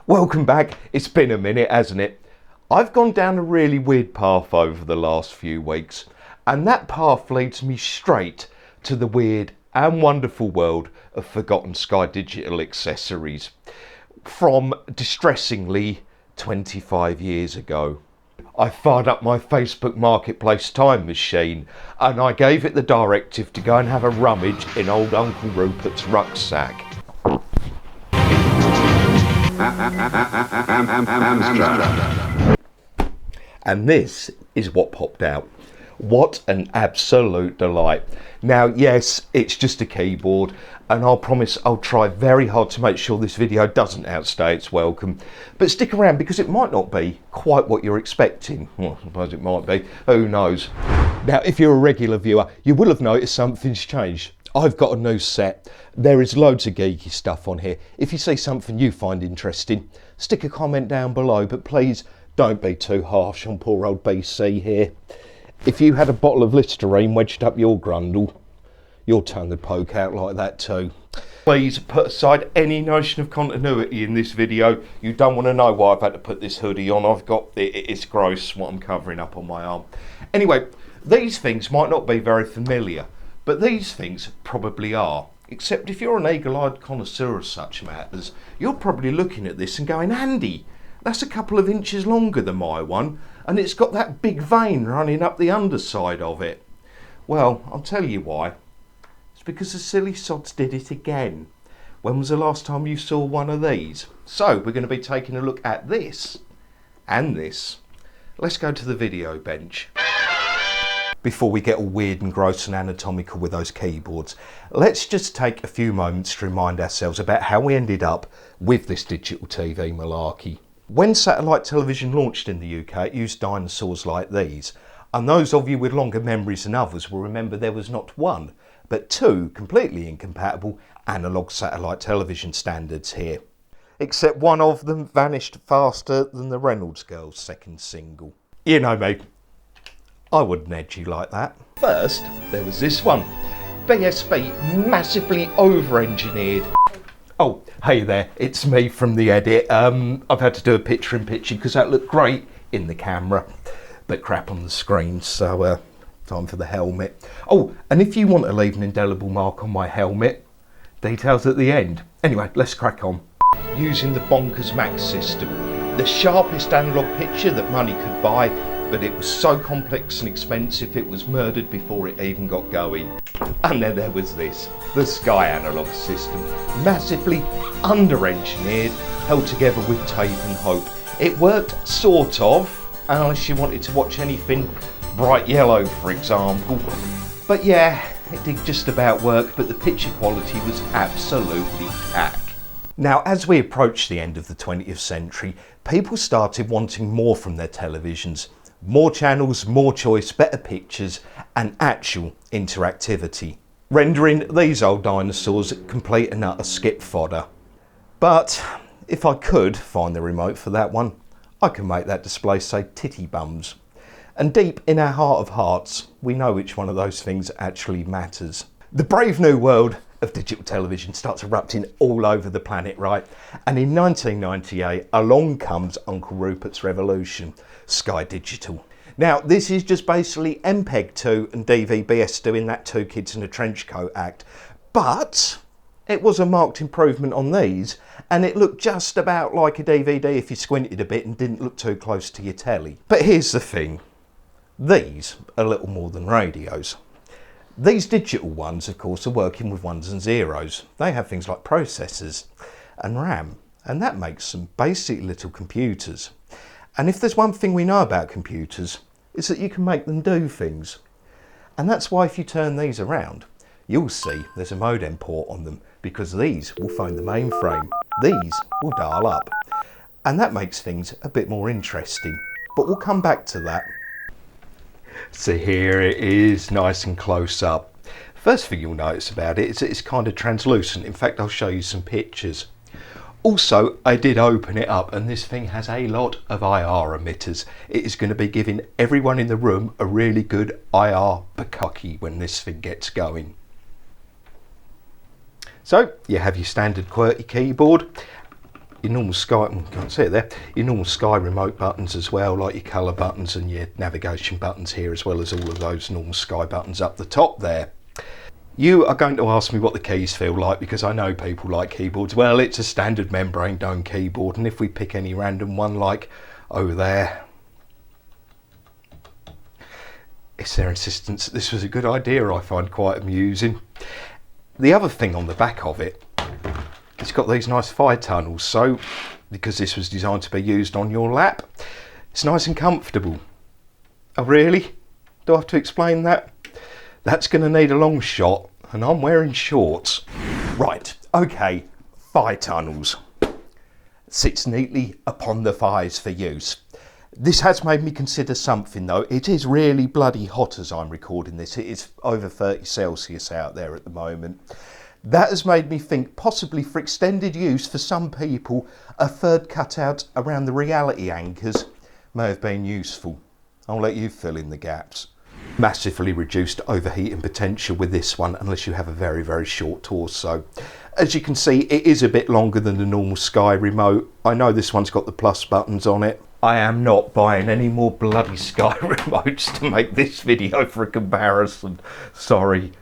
Welcome back. It's been a minute, hasn't it? I've gone down a really weird path over the last few weeks, and that path leads me straight to the weird and wonderful world of forgotten Sky Digital accessories from distressingly 25 years ago. I fired up my Facebook Marketplace time machine and I gave it the directive to go and have a rummage in old Uncle Rupert's rucksack. And this is what popped out. What an absolute delight. Now, yes, it's just a keyboard, and I'll promise I'll try very hard to make sure this video doesn't outstay its welcome. But stick around because it might not be quite what you're expecting. Well, I suppose it might be. Who knows? Now, if you're a regular viewer, you will have noticed something's changed. I've got a new set. There is loads of geeky stuff on here. If you see something you find interesting, stick a comment down below, but please don't be too harsh on poor old BC here. If you had a bottle of Listerine wedged up your grundle, your tongue would poke out like that too. Please put aside any notion of continuity in this video. You don't want to know why I've had to put this hoodie on. It's gross what I'm covering up on my arm. Anyway, these things might not be very familiar, but these things probably are. Except if you're an eagle-eyed connoisseur of such matters, you're probably looking at this and going, Andy, that's a couple of inches longer than my one, and it's got that big vein running up the underside of it. Well, I'll tell you why. It's because the silly sods did it again. When was the last time you saw one of these? So, we're going to be taking a look at this and this. Let's go to the video bench. Before we get all weird and gross and anatomical with those keyboards, let's just take a few moments to remind ourselves about how we ended up with this digital TV malarkey. When satellite television launched in the UK, it used dinosaurs like these, and those of you with longer memories than others will remember there was not one, but two completely incompatible analogue satellite television standards here. Except one of them vanished faster than the Reynolds Girls' second single. You know me. I wouldn't edge you like that. First, there was this one. BSB massively over-engineered. Oh, hey there, it's me from the edit. I've had to do a picture-in-picture because that looked great in the camera, but crap on the screen, so time for the helmet. Oh, and if you want to leave an indelible mark on my helmet, details at the end. Anyway, let's crack on. Using the Bonkers Max system, the sharpest analogue picture that money could buy, but it was so complex and expensive it was murdered before it even got going. And then there was this, the Sky analogue system, massively under-engineered, held together with tape and hope. It worked sort of, unless you wanted to watch anything bright yellow, for example. But yeah, it did just about work, but the picture quality was absolutely cack. Now, as we approach the end of the 20th century, people started wanting more from their televisions. More channels, more choice, better pictures, and actual interactivity, rendering these old dinosaurs complete and utter skip fodder. But if I could find the remote for that one, I can make that display say titty bums. And deep in our heart of hearts, we know which one of those things actually matters. The brave new world of digital television starts erupting all over the planet, right? And in 1998, along comes Uncle Rupert's revolution, Sky Digital. Now, this is just basically MPEG-2 and DVB-S doing that Two Kids in a Trench Coat act, but it was a marked improvement on these, and it looked just about like a DVD if you squinted a bit and didn't look too close to your telly. But here's the thing, these are little more than radios. These digital ones, of course, are working with ones and zeros. They have things like processors and RAM, and that makes them basic little computers. And if there's one thing we know about computers, it's that you can make them do things. And that's why if you turn these around, you'll see there's a modem port on them, because these will phone the mainframe, these will dial up. And that makes things a bit more interesting, but we'll come back to that. So here it is, nice and close up. First thing you'll notice about it is that it's kind of translucent. In fact, I'll show you some pictures. Also, I did open it up and this thing has a lot of IR emitters. It is going to be giving everyone in the room a really good IR bukkake when this thing gets going. So, you have your standard QWERTY keyboard. your normal Sky, can't see it there, your normal Sky remote buttons as well, like your colour buttons and your navigation buttons here, as well as all of those normal Sky buttons up the top there. You are going to ask me what the keys feel like, because I know people like keyboards. Well, it's a standard membrane dome keyboard, and if we pick any random one like over there, it's their insistence that this was a good idea, I find quite amusing. The other thing on the back of it, it's got these nice fire tunnels, so because this was designed to be used on your lap, it's nice and comfortable. Oh really? Do I have to explain that? That's going to need a long shot, and I'm wearing shorts. Right, okay, fire tunnels. Sits neatly upon the fires for use. This has made me consider something though. It is really bloody hot as I'm recording this. It is over 30 Celsius out there at the moment. That has made me think possibly for extended use for some people, a third cutout around the reality anchors may have been useful. I'll let you fill in the gaps. Massively reduced overheating potential with this one, unless you have a very, very short torso. As you can see, it is a bit longer than the normal Sky remote. I know this one's got the plus buttons on it. I am not buying any more bloody Sky remotes to make this video for a comparison. Sorry.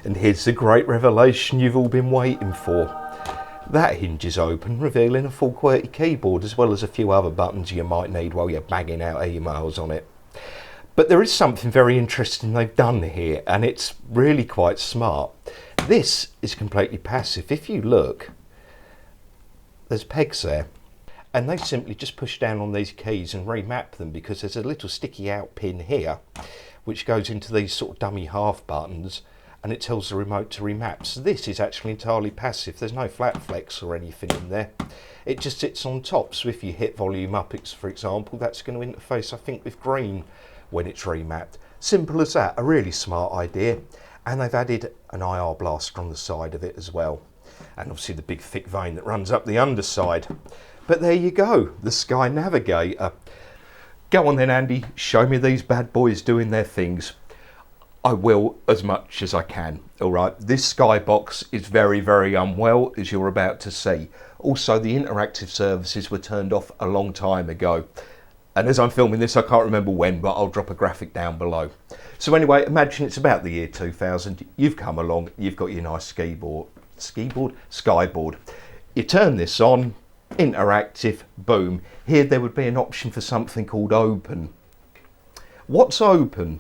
And here's the great revelation you've all been waiting for. That hinge is open, revealing a full QWERTY keyboard, as well as a few other buttons you might need while you're banging out emails on it. But there is something very interesting they've done here, and it's really quite smart. This is completely passive. If you look, there's pegs there, and they simply just push down on these keys and remap them, because there's a little sticky out pin here which goes into these sort of dummy half buttons, and it tells the remote to remap. So this is actually entirely passive. There's no flat flex or anything in there. It just sits on top, so if you hit volume up, for example, that's going to interface, I think, with green when it's remapped. Simple as that. A really smart idea. And they've added an IR blaster on the side of it as well, and obviously the big thick vein that runs up the underside. But there you go, the Sky Navigator. Go on then, Andy, show me these bad boys doing their things. I will, as much as I can. Alright, this Skybox is very, very unwell, as you're about to see. Also, the interactive services were turned off a long time ago. And as I'm filming this, I can't remember when, but I'll drop a graphic down below. So anyway, imagine it's about the year 2000. You've come along, you've got your nice Skyboard. You turn this on, interactive, boom. Here there would be an option for something called open. What's open?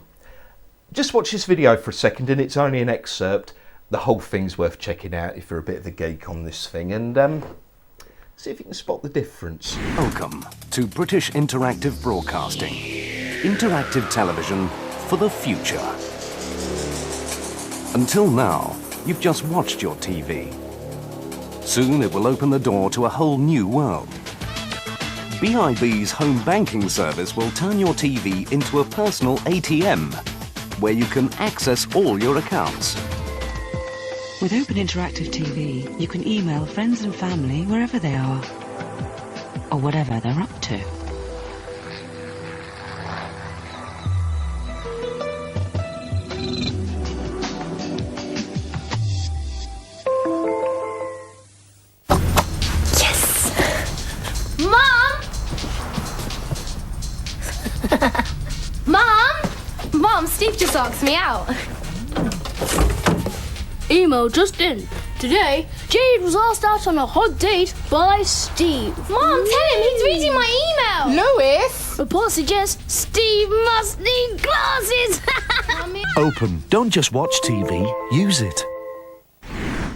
Just watch this video for a second, and it's only an excerpt. The whole thing's worth checking out if you're a bit of a geek on this thing, and see if you can spot the difference. Welcome to British Interactive Broadcasting. Interactive television for the future. Until now, you've just watched your TV. Soon it will open the door to a whole new world. BIB's home banking service will turn your TV into a personal ATM, where you can access all your accounts. With Open Interactive TV, you can email friends and family wherever they are, or whatever they're up to. Yes! Mom! Mom! Mom, Steve just asked me out. Email just in. Today, Jade was asked out on a hot date by Steve. Mom, tell him he's reading my email. Louis! Report suggests Steve must need glasses. Open. Don't just watch TV, use it.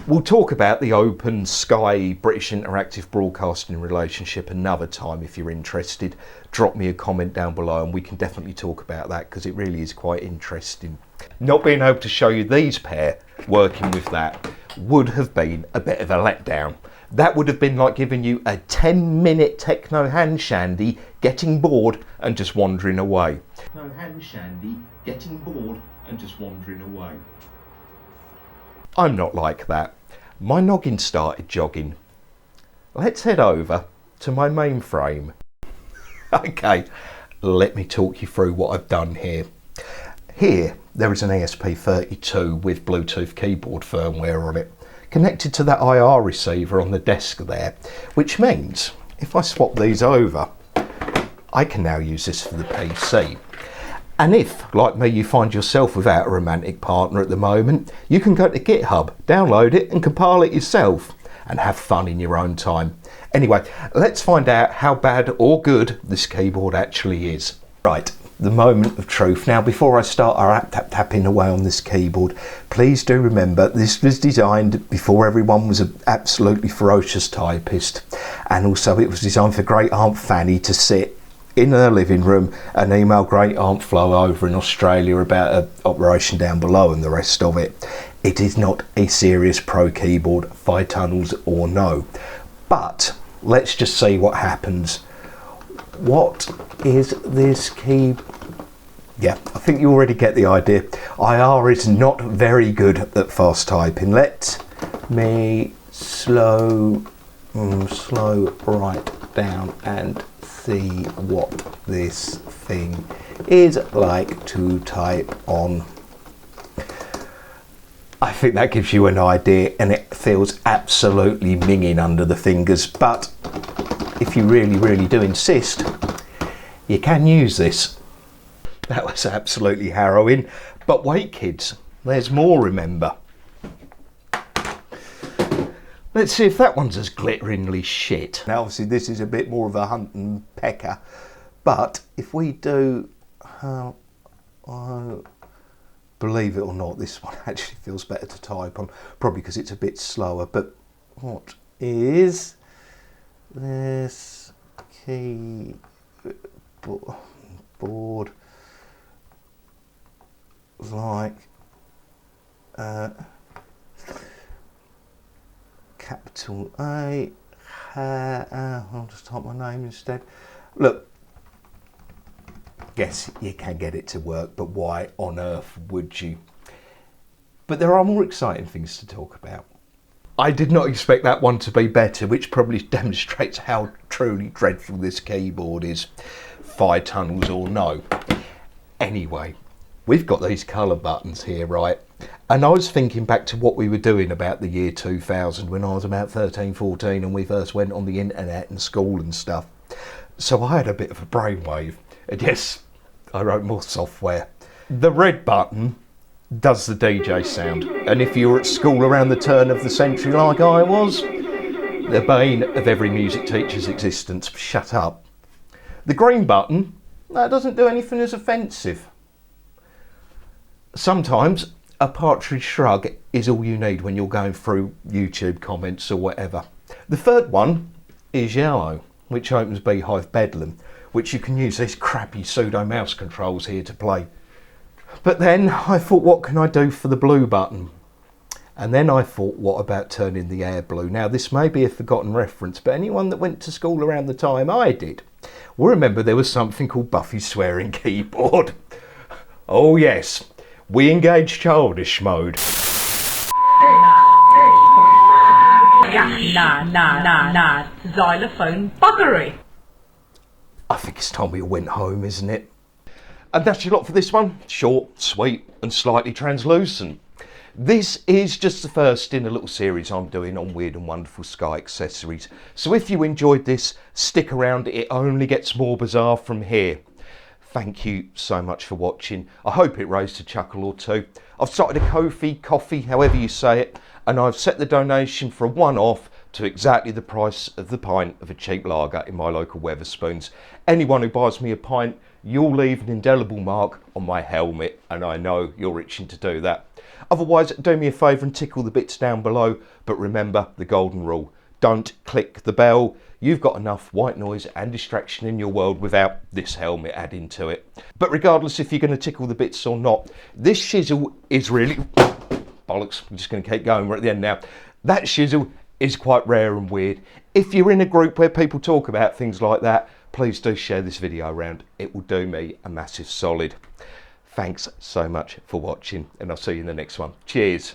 We'll talk about the Open Sky British Interactive Broadcasting relationship another time if you're interested. Drop me a comment down below and we can definitely talk about that, because it really is quite interesting. Not being able to show you these pair working with that would have been a bit of a letdown. That would have been like giving you a 10-minute techno hand shandy, getting bored and just wandering away. Techno hand shandy, getting bored and just wandering away. I'm not like that. My noggin started jogging. Let's head over to my mainframe. Okay, let me talk you through what I've done here. Here, there is an ESP32 with Bluetooth keyboard firmware on it. connected to that IR receiver on the desk there, which means if I swap these over, I can now use this for the PC. And if, like me, you find yourself without a romantic partner at the moment, you can go to GitHub, download it and compile it yourself and have fun in your own time. Anyway, let's find out how bad or good this keyboard actually is. Right, the moment of truth. Now, before I start our tapping away on this keyboard, please do remember this was designed before everyone was an absolutely ferocious typist, and also it was designed for Great Aunt Fanny to sit in her living room and email Great Aunt Flo over in Australia about her operation down below and the rest of it. It is not a serious pro keyboard, 5 tunnels or no. But let's just see what happens. What is this key? Yeah, I think you already get the idea. IR is not very good at fast typing. Let me slow right down and see what this thing is like to type on. I think that gives you an idea, and it feels absolutely minging under the fingers, but if you really do insist, you can use this. That was absolutely harrowing, but wait kids, there's more, remember. Let's see if that one's as glitteringly shit. Now obviously this is a bit more of a hunt and pecker, but if we do, believe it or not, this one actually feels better to type on, probably because it's a bit slower. But what is this keyboard like? Capital A, I'll just type my name instead. Look, yes, you can get it to work, but why on earth would you? But there are more exciting things to talk about. I did not expect that one to be better, which probably demonstrates how truly dreadful this keyboard is. 5 tunnels or no. Anyway, we've got these colour buttons here, right? And I was thinking back to what we were doing about the year 2000 when I was about 13, 14 and we first went on the internet and school and stuff. So I had a bit of a brainwave. And yes, I wrote more software. The red button does the DJ sound. And if you were at school around the turn of the century like I was, the bane of every music teacher's existence. Shut up. The green button, that doesn't do anything as offensive. Sometimes a partridge shrug is all you need when you're going through YouTube comments or whatever. The third one is yellow, which opens Beehive Bedlam, which you can use these crappy pseudo mouse controls here to play. But then I thought, what can I do for the blue button? And then I thought, what about turning the air blue? Now this may be a forgotten reference, but anyone that went to school around the time I did will remember there was something called Buffy's swearing keyboard. Oh yes, we engaged childish mode. Nah, xylophone buggery. I think it's time we went home, isn't it? And that's your lot for this one. Short, sweet and slightly translucent. This is just the first in a little series I'm doing on weird and wonderful Sky accessories. So if you enjoyed this, stick around, it only gets more bizarre from here. Thank you so much for watching. I hope it raised a chuckle or two. I've started a Ko-fi, coffee, however you say it, and I've set the donation for a one-off to exactly the price of the pint of a cheap lager in my local Wetherspoons. Anyone who buys me a pint, you'll leave an indelible mark on my helmet, and I know you're itching to do that. Otherwise, do me a favour and tickle the bits down below, but remember the golden rule. Don't click the bell. You've got enough white noise and distraction in your world without this helmet adding to it. But regardless if you're going to tickle the bits or not, this shizzle is really... bollocks, I'm just going to keep going, we're at the end now. That shizzle is quite rare and weird. If you're in a group where people talk about things like that, please do share this video around. It will do me a massive solid. Thanks so much for watching, and I'll see you in the next one. Cheers.